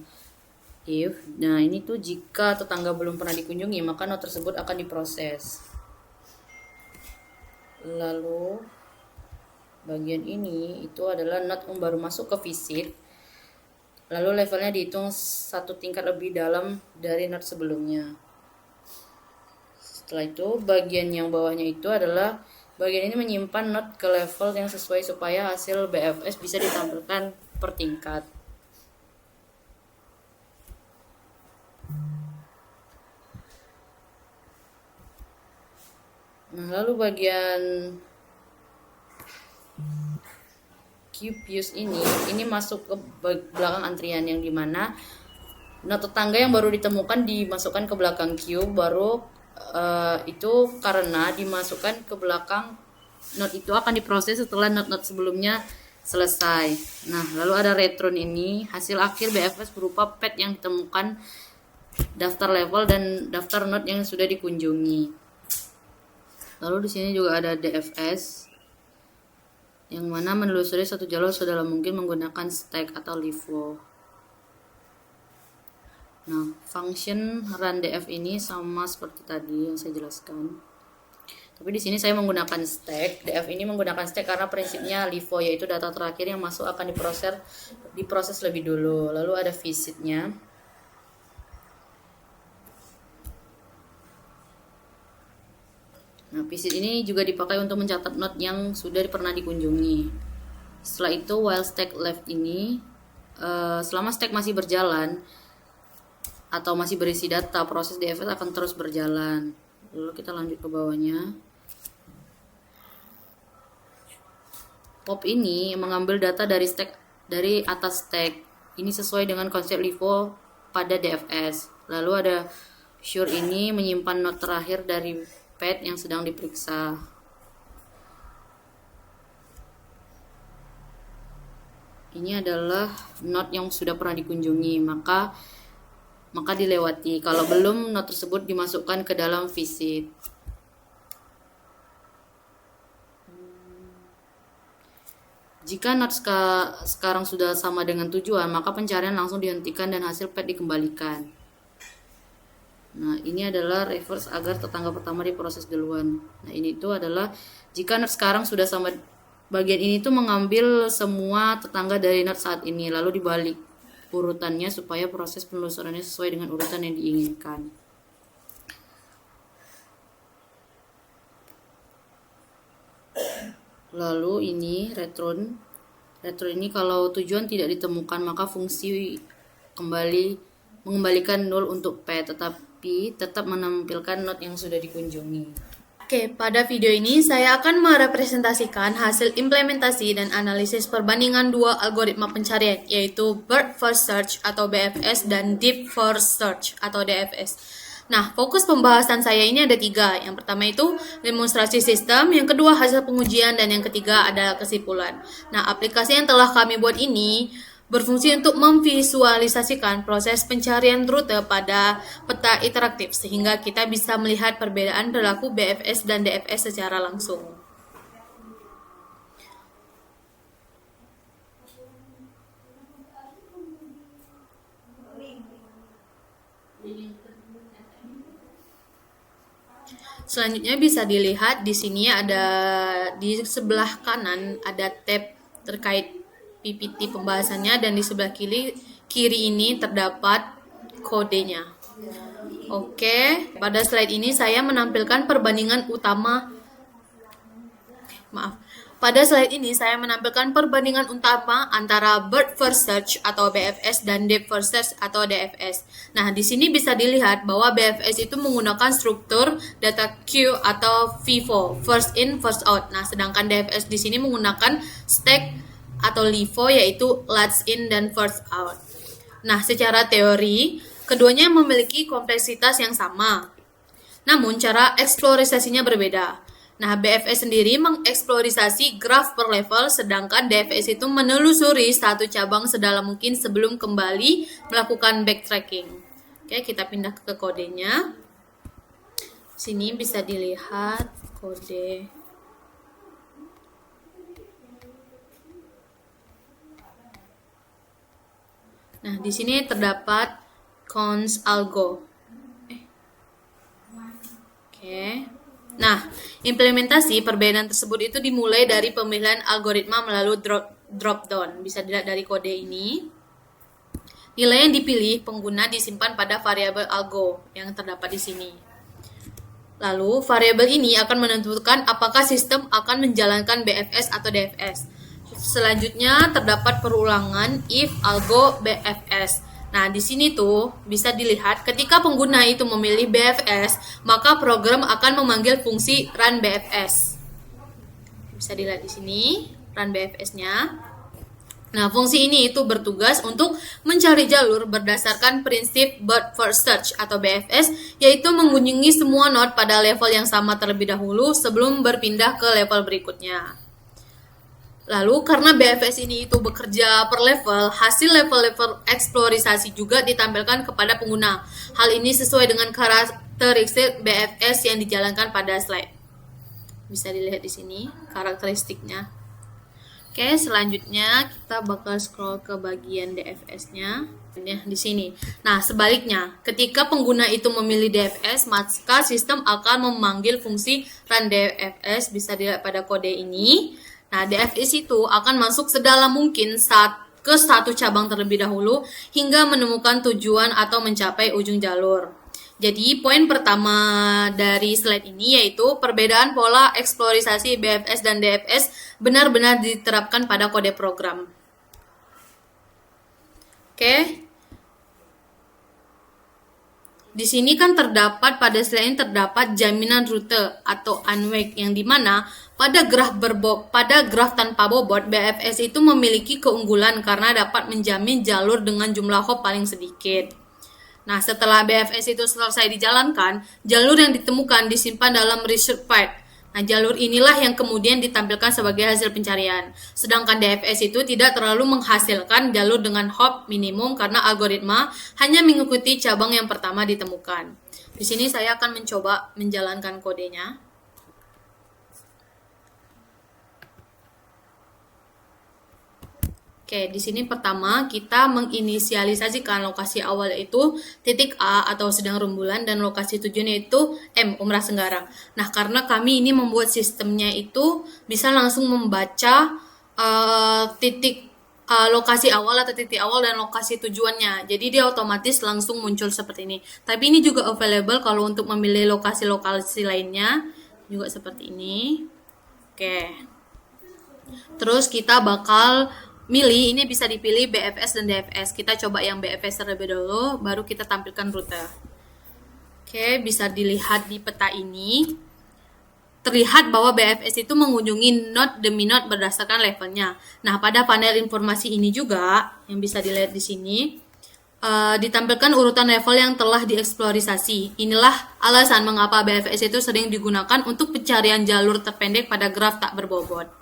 if. Nah, ini tuh jika tetangga belum pernah dikunjungi, maka node tersebut akan diproses. Lalu bagian ini itu adalah node yang baru masuk ke visit. Lalu levelnya dihitung satu tingkat lebih dalam dari node sebelumnya. Setelah itu bagian yang bawahnya itu adalah bagian ini menyimpan node ke level yang sesuai supaya hasil BFS bisa ditampilkan per tingkat. Nah, lalu bagian QPUs ini masuk ke belakang antrian yang dimana node tetangga yang baru ditemukan dimasukkan ke belakang queue, baru itu karena dimasukkan ke belakang node itu akan diproses setelah node-node sebelumnya selesai. Nah, lalu ada return ini, hasil akhir BFS berupa path yang ditemukan, daftar level dan daftar node yang sudah dikunjungi. Lalu di sini juga ada DFS. yang mana menelusuri satu jalur sedalam mungkin menggunakan stack atau LIFO. Nah, function run df ini sama seperti tadi yang saya jelaskan. Tapi di sini saya menggunakan stack. Df ini menggunakan stack karena prinsipnya LIFO, yaitu data terakhir yang masuk akan diproses lebih dulu. Lalu ada visitnya. Nah, visit ini juga dipakai untuk mencatat node yang sudah pernah dikunjungi. Setelah itu while stack left ini, selama stack masih berjalan atau masih berisi data, proses DFS akan terus berjalan. Lalu kita lanjut ke bawahnya. Pop ini mengambil data dari atas stack. Ini sesuai dengan konsep LIFO pada DFS. Lalu ada sure ini menyimpan node terakhir dari pad yang sedang diperiksa. Ini adalah node yang sudah pernah dikunjungi, maka dilewati. Kalau belum, node tersebut dimasukkan ke dalam visit. Jika node sekarang sudah sama dengan tujuan, maka pencarian langsung dihentikan dan hasil pad dikembalikan. Nah, ini adalah reverse agar tetangga pertama diproses duluan. Nah, ini itu adalah jika node sekarang sudah sama, bagian ini tuh mengambil semua tetangga dari node saat ini, lalu dibalik urutannya supaya proses penelusurannya sesuai dengan urutan yang diinginkan. Lalu ini return ini kalau tujuan tidak ditemukan, maka fungsi mengembalikan nol untuk p, tetapi tetap menampilkan node yang sudah dikunjungi. Oke, pada video ini saya akan merepresentasikan hasil implementasi dan analisis perbandingan dua algoritma pencarian, yaitu Breadth First Search atau BFS dan Deep First Search atau DFS. Nah, fokus pembahasan saya ini ada 3. Yang pertama itu demonstrasi sistem, yang kedua hasil pengujian, dan yang ketiga adalah kesimpulan. Nah, aplikasi yang telah kami buat ini berfungsi untuk memvisualisasikan proses pencarian rute pada peta interaktif sehingga kita bisa melihat perbedaan perilaku BFS dan DFS secara langsung. Selanjutnya bisa dilihat di sini ada di sebelah kanan ada tab terkait PPT pembahasannya dan di sebelah kiri ini terdapat kodenya. Oke, pada slide ini saya menampilkan perbandingan utama. Pada slide ini saya menampilkan perbandingan utama antara Breadth First Search atau BFS dan Deep First Search atau DFS. Nah, di sini bisa dilihat bahwa BFS itu menggunakan struktur data queue atau FIFO, first in first out. Nah, sedangkan DFS di sini menggunakan stack atau LIFO, yaitu last in dan first out. Nah, secara teori, keduanya memiliki kompleksitas yang sama. Namun, cara eksplorisasinya berbeda. Nah, BFS sendiri mengeksplorisasi graf per level, sedangkan DFS itu menelusuri satu cabang sedalam mungkin sebelum kembali melakukan backtracking. Oke, kita pindah ke kodenya. Sini bisa dilihat kode. Nah, di sini terdapat cons algo. Oke. Nah, implementasi perbedaan tersebut itu dimulai dari pemilihan algoritma melalui drop down. Bisa dilihat dari kode ini. Nilai yang dipilih pengguna disimpan pada variabel algo yang terdapat di sini. Lalu, variabel ini akan menentukan apakah sistem akan menjalankan BFS atau DFS. Selanjutnya terdapat perulangan if algo BFS. Nah, di sini tuh bisa dilihat ketika pengguna itu memilih BFS, maka program akan memanggil fungsi run BFS. Bisa dilihat di sini run BFS-nya. Nah, fungsi ini itu bertugas untuk mencari jalur berdasarkan prinsip Breadth First Search atau BFS, yaitu mengunjungi semua node pada level yang sama terlebih dahulu sebelum berpindah ke level berikutnya. Lalu karena BFS ini itu bekerja per level, hasil level-level eksplorisasi juga ditampilkan kepada pengguna. Hal ini sesuai dengan karakteristik BFS yang dijalankan pada slide. Bisa dilihat di sini karakteristiknya. Oke, selanjutnya kita bakal scroll ke bagian DFS-nya. Ya, di sini. Nah, sebaliknya, ketika pengguna itu memilih DFS, maka sistem akan memanggil fungsi run DFS, bisa dilihat pada kode ini. Nah, DFS itu akan masuk sedalam mungkin ke satu cabang terlebih dahulu hingga menemukan tujuan atau mencapai ujung jalur. Jadi, poin pertama dari slide ini yaitu perbedaan pola eksplorisasi BFS dan DFS benar-benar diterapkan pada kode program. Oke. Di sini kan pada slide ini terdapat jaminan rute atau unwake yang dimana pada graf tanpa bobot BFS itu memiliki keunggulan karena dapat menjamin jalur dengan jumlah hop paling sedikit. Nah, setelah BFS itu selesai dijalankan, jalur yang ditemukan disimpan dalam research path. Nah, jalur inilah yang kemudian ditampilkan sebagai hasil pencarian. Sedangkan DFS itu tidak terlalu menghasilkan jalur dengan hop minimum karena algoritma hanya mengikuti cabang yang pertama ditemukan. Di sini saya akan mencoba menjalankan kodenya. Oke, di sini pertama kita menginisialisasikan lokasi awal itu titik A atau sedang rembulan dan lokasi tujuannya itu M, Umrah Senggarang. Nah, karena kami ini membuat sistemnya itu bisa langsung membaca lokasi awal atau titik awal dan lokasi tujuannya. Jadi dia otomatis langsung muncul seperti ini. Tapi ini juga available kalau untuk memilih lokasi-lokasi lainnya juga seperti ini. Oke. Terus kita bakal milih, ini bisa dipilih BFS dan DFS. Kita coba yang BFS terlebih dahulu, baru kita tampilkan rute. Oke, bisa dilihat di peta ini. Terlihat bahwa BFS itu mengunjungi node demi node berdasarkan levelnya. Nah, pada panel informasi ini juga, yang bisa dilihat di sini, ditampilkan urutan level yang telah dieksplorasi. Inilah alasan mengapa BFS itu sering digunakan untuk pencarian jalur terpendek pada graf tak berbobot.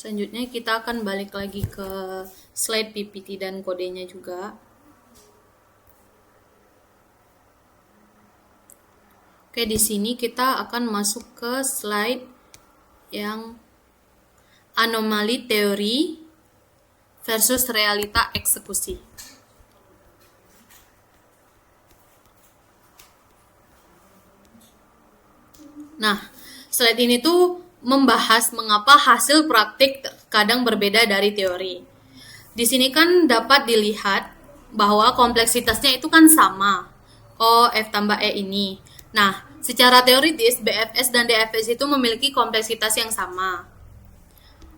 Selanjutnya kita akan balik lagi ke slide PPT dan kodenya juga. Oke, di sini kita akan masuk ke slide yang anomali teori versus realita eksekusi. Nah, slide ini tuh membahas mengapa hasil praktik kadang berbeda dari teori. Di sini kan dapat dilihat bahwa kompleksitasnya itu kan sama, O, F tambah E ini. Nah, secara teoritis BFS dan DFS itu memiliki kompleksitas yang sama.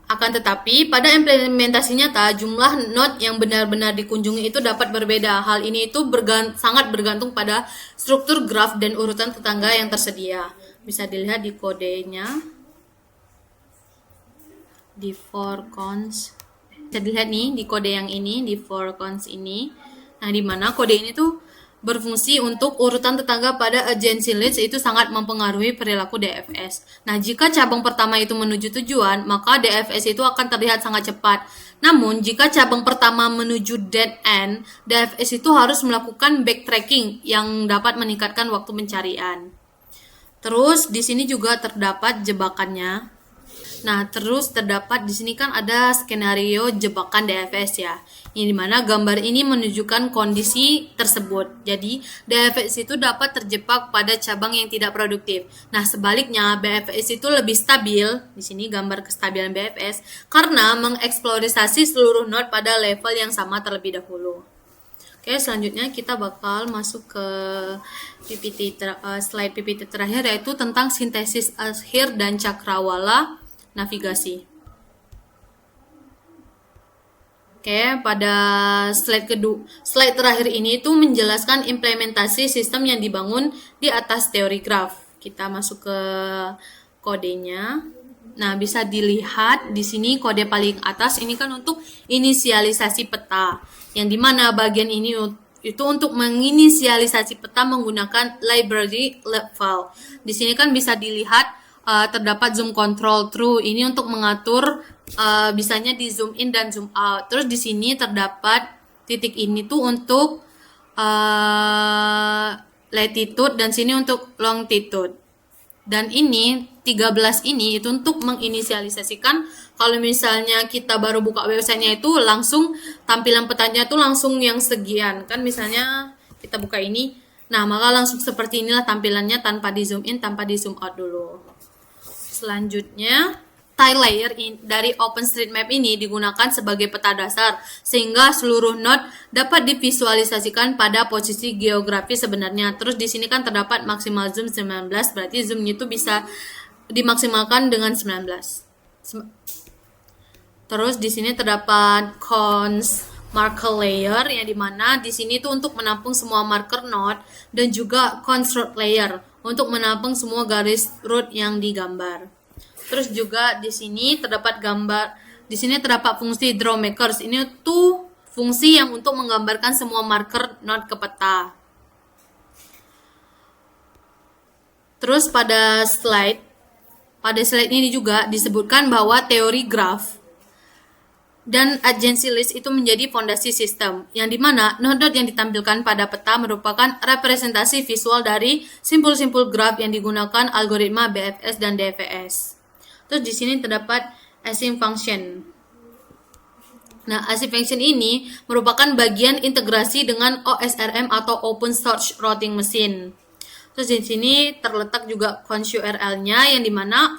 Akan tetapi, pada implementasi nyata, jumlah node yang benar-benar dikunjungi itu dapat berbeda. Hal ini itu sangat bergantung pada struktur graf dan urutan tetangga yang tersedia. Bisa dilihat di kodenya. Di for cons, bisa dilihat nih di kode yang ini, di for cons ini. Nah, di mana kode ini tuh berfungsi untuk urutan tetangga pada agency list itu sangat mempengaruhi perilaku DFS. Nah, jika cabang pertama itu menuju tujuan, maka DFS itu akan terlihat sangat cepat. Namun, jika cabang pertama menuju dead end, DFS itu harus melakukan backtracking yang dapat meningkatkan waktu pencarian. Terus di sini juga terdapat jebakannya. Nah, terus terdapat di sini kan ada skenario jebakan DFS ya. Ini dimana gambar ini menunjukkan kondisi tersebut. Jadi, DFS itu dapat terjebak pada cabang yang tidak produktif. Nah, sebaliknya BFS itu lebih stabil. Di sini gambar kestabilan BFS karena mengeksplorasi seluruh node pada level yang sama terlebih dahulu. Oke, selanjutnya kita bakal masuk ke slide PPT terakhir yaitu tentang sintesis akhir dan cakrawala navigasi. Oke, pada slide terakhir ini itu menjelaskan implementasi sistem yang dibangun di atas teori graf. Kita masuk ke kodenya. Nah, bisa dilihat di sini kode paling atas ini kan untuk inisialisasi peta. Yang dimana bagian ini itu untuk menginisialisasi peta menggunakan library file. Di sini kan bisa dilihat terdapat zoom control true ini untuk mengatur bisanya di zoom in dan zoom out. Terus di sini terdapat titik ini tuh untuk latitude dan sini untuk longitude. Dan ini 13 ini itu untuk menginisialisasikan kalau misalnya kita baru buka websitenya itu langsung tampilan petanya tuh langsung yang sekian. Kan misalnya kita buka ini, nah maka langsung seperti inilah tampilannya tanpa di zoom in, tanpa di zoom out dulu. Selanjutnya, tile layer dari OpenStreetMap ini digunakan sebagai peta dasar sehingga seluruh node dapat divisualisasikan pada posisi geografi sebenarnya. Terus di sini kan terdapat maksimal zoom 19, berarti zoomnya itu bisa dimaksimalkan dengan 19. Terus di sini terdapat cons marker layer yang dimana di sini tuh untuk menampung semua marker node dan juga cons root layer untuk menampung semua garis root yang digambar. Terus juga di sini terdapat di sini terdapat fungsi draw makers. Ini tuh fungsi yang untuk menggambarkan semua marker node ke peta. Terus pada slide ini juga disebutkan bahwa teori graph dan adjacency list itu menjadi fondasi sistem, yang dimana node yang ditampilkan pada peta merupakan representasi visual dari simpul-simpul graph yang digunakan algoritma BFS dan DFS. Terus di sini terdapat async function. Nah, async function ini merupakan bagian integrasi dengan OSRM atau Open Source Routing Machine. Terus di sini terletak juga cons URL-nya yang dimana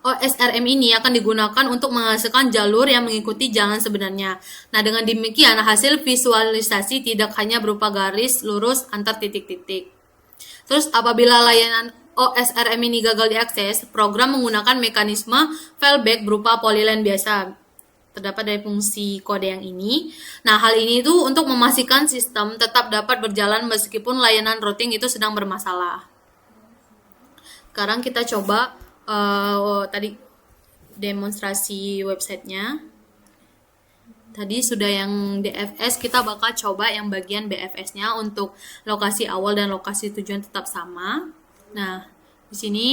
OSRM ini akan digunakan untuk menghasilkan jalur yang mengikuti jalan sebenarnya. Nah, dengan demikian hasil visualisasi tidak hanya berupa garis lurus antar titik-titik. Terus apabila layanan OSRM ini gagal diakses, program menggunakan mekanisme fallback berupa polyline biasa. Terdapat dari fungsi kode yang ini. Nah, hal ini itu untuk memastikan sistem tetap dapat berjalan meskipun layanan routing itu sedang bermasalah. Sekarang kita coba tadi demonstrasi websitenya. Tadi sudah yang DFS, kita bakal coba yang bagian BFS-nya untuk lokasi awal dan lokasi tujuan tetap sama. Nah, di sini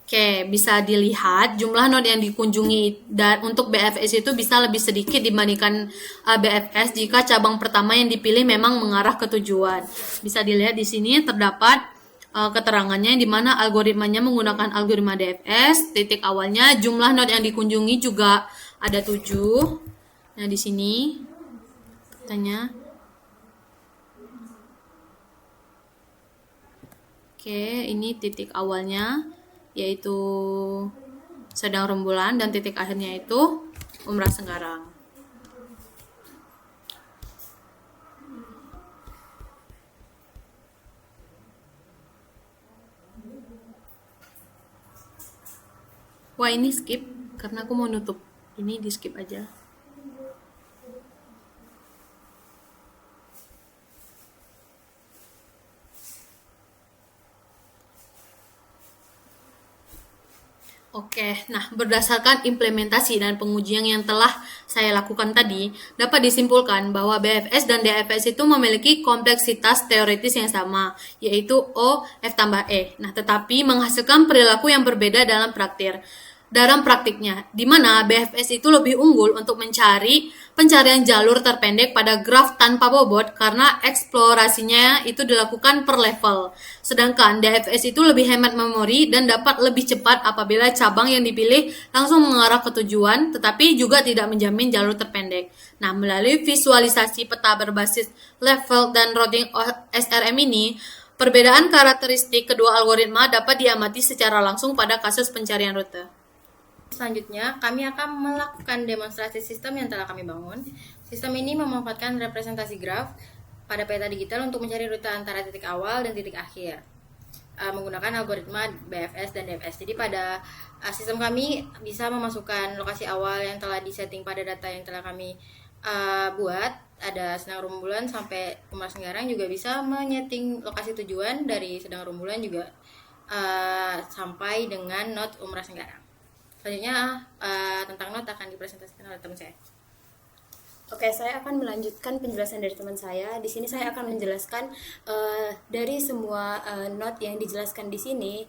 oke, bisa dilihat jumlah node yang dikunjungi dan untuk BFS itu bisa lebih sedikit dibandingkan BFS jika cabang pertama yang dipilih memang mengarah ke tujuan. Bisa dilihat di sini terdapat keterangannya di mana algoritmanya menggunakan algoritma DFS. Titik awalnya jumlah node yang dikunjungi juga ada 7. Nah, di sini katanya oke, ini titik awalnya yaitu Sedang Rembulan dan titik akhirnya itu Umrah Senggarang. Wah, ini skip karena aku mau nutup. Ini di skip aja. Oke, nah berdasarkan implementasi dan pengujian yang telah saya lakukan tadi, dapat disimpulkan bahwa BFS dan DFS itu memiliki kompleksitas teoritis yang sama, yaitu O, F tambah E. Nah, tetapi menghasilkan perilaku yang berbeda dalam praktiknya, di mana BFS itu lebih unggul untuk mencari pencarian jalur terpendek pada graf tanpa bobot karena eksplorasinya itu dilakukan per level. Sedangkan DFS itu lebih hemat memori dan dapat lebih cepat apabila cabang yang dipilih langsung mengarah ke tujuan, tetapi juga tidak menjamin jalur terpendek. Nah, melalui visualisasi peta berbasis level dan routing OSRM ini, perbedaan karakteristik kedua algoritma dapat diamati secara langsung pada kasus pencarian rute. Selanjutnya, kami akan melakukan demonstrasi sistem yang telah kami bangun. Sistem ini memanfaatkan representasi graf pada peta digital untuk mencari rute antara titik awal dan titik akhir menggunakan algoritma BFS dan DFS. Jadi pada sistem kami bisa memasukkan lokasi awal yang telah disetting pada data yang telah kami buat. Ada Sedang Rembulan sampai Umrah Senggarang, juga bisa menyeting lokasi tujuan dari Sedang Rembulan juga sampai dengan node Umrah Senggarang. Selanjutnya tentang not akan dipresentasikan oleh teman saya. Oke, saya akan melanjutkan penjelasan dari teman saya. Di sini saya akan menjelaskan dari semua not yang dijelaskan di sini,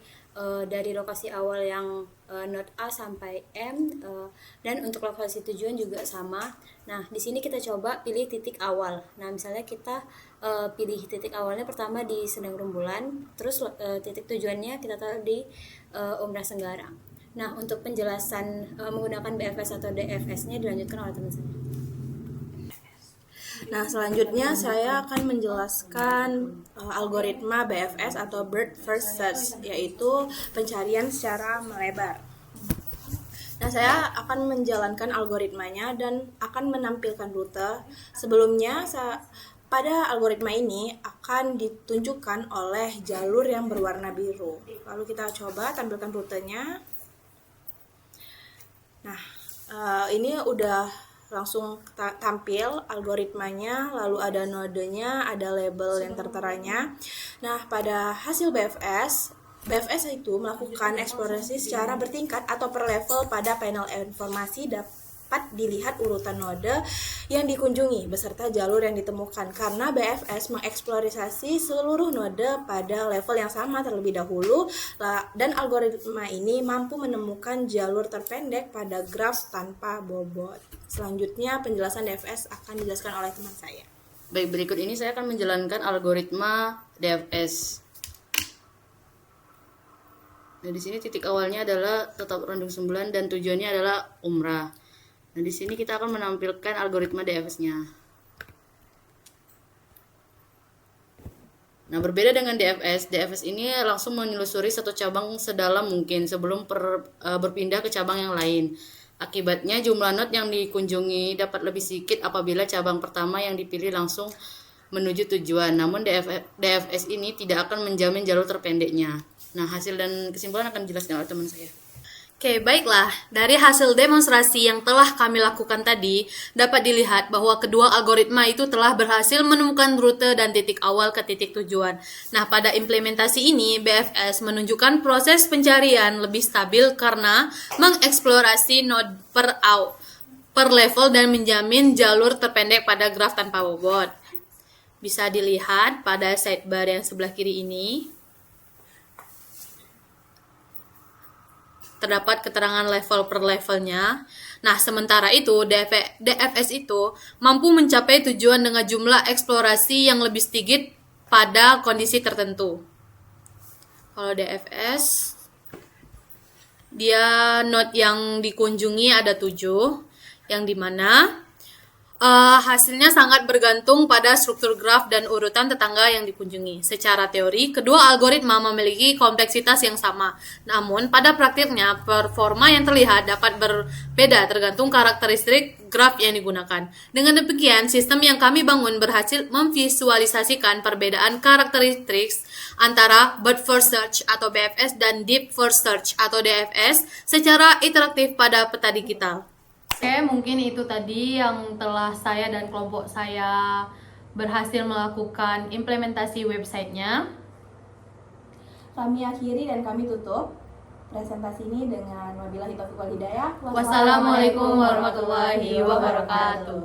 dari lokasi awal yang node A sampai M, dan untuk lokasi tujuan juga sama. Nah, di sini kita coba pilih titik awal. Nah, misalnya kita pilih titik awalnya pertama di Sedang Rembulan, terus titik tujuannya kita taruh di Umrah Senggarang. Nah, untuk penjelasan menggunakan BFS atau DFS-nya dilanjutkan oleh teman saya. Nah, selanjutnya saya akan menjelaskan algoritma BFS atau Breadth First Search, yaitu pencarian secara melebar. Nah, saya akan menjalankan algoritmanya dan akan menampilkan rute. Sebelumnya, pada algoritma ini akan ditunjukkan oleh jalur yang berwarna biru. Lalu kita coba tampilkan rutenya. Nah, ini udah langsung tampil algoritmanya, lalu ada nodenya, ada label yang terteranya. Nah, pada hasil BFS itu melakukan eksplorasi secara bertingkat atau per level. Pada panel informasi dapat dilihat urutan node yang dikunjungi beserta jalur yang ditemukan, karena BFS mengeksplorasi seluruh node pada level yang sama terlebih dahulu, dan algoritma ini mampu menemukan jalur terpendek pada graf tanpa bobot. Selanjutnya penjelasan DFS akan dijelaskan oleh teman saya. Baik, berikut ini saya akan menjalankan algoritma DFS. Nah, di sini titik awalnya adalah tetap Rendung Sembulan dan tujuannya adalah Umrah. Nah, di sini kita akan menampilkan algoritma DFS-nya. Nah, berbeda dengan DFS ini langsung menelusuri satu cabang sedalam mungkin sebelum berpindah ke cabang yang lain. Akibatnya jumlah node yang dikunjungi dapat lebih sedikit apabila cabang pertama yang dipilih langsung menuju tujuan. Namun DFS ini tidak akan menjamin jalur terpendeknya. Nah, hasil dan kesimpulan akan dijelaskan oleh teman saya. Oke, baiklah. Dari hasil demonstrasi yang telah kami lakukan tadi, dapat dilihat bahwa kedua algoritma itu telah berhasil menemukan rute dan titik awal ke titik tujuan. Nah, pada implementasi ini, BFS menunjukkan proses pencarian lebih stabil karena mengeksplorasi node per level dan menjamin jalur terpendek pada graf tanpa bobot. Bisa dilihat pada sidebar yang sebelah kiri ini. Terdapat keterangan level per levelnya. Nah, sementara itu DFS itu mampu mencapai tujuan dengan jumlah eksplorasi yang lebih sedikit pada kondisi tertentu. Kalau DFS, dia node yang dikunjungi ada 7, yang dimana hasilnya sangat bergantung pada struktur graf dan urutan tetangga yang dikunjungi. Secara teori, kedua algoritma memiliki kompleksitas yang sama. Namun, pada praktiknya, performa yang terlihat dapat berbeda tergantung karakteristik graf yang digunakan. Dengan demikian, sistem yang kami bangun berhasil memvisualisasikan perbedaan karakteristik antara Breadth First Search atau BFS dan Deep First Search atau DFS secara interaktif pada peta digital. Oke, mungkin itu tadi yang telah saya dan kelompok saya berhasil melakukan implementasi websitenya. Kami akhiri dan kami tutup presentasi ini dengan wabillahi taufiq wal hidayah. Wassalamualaikum warahmatullahi wabarakatuh.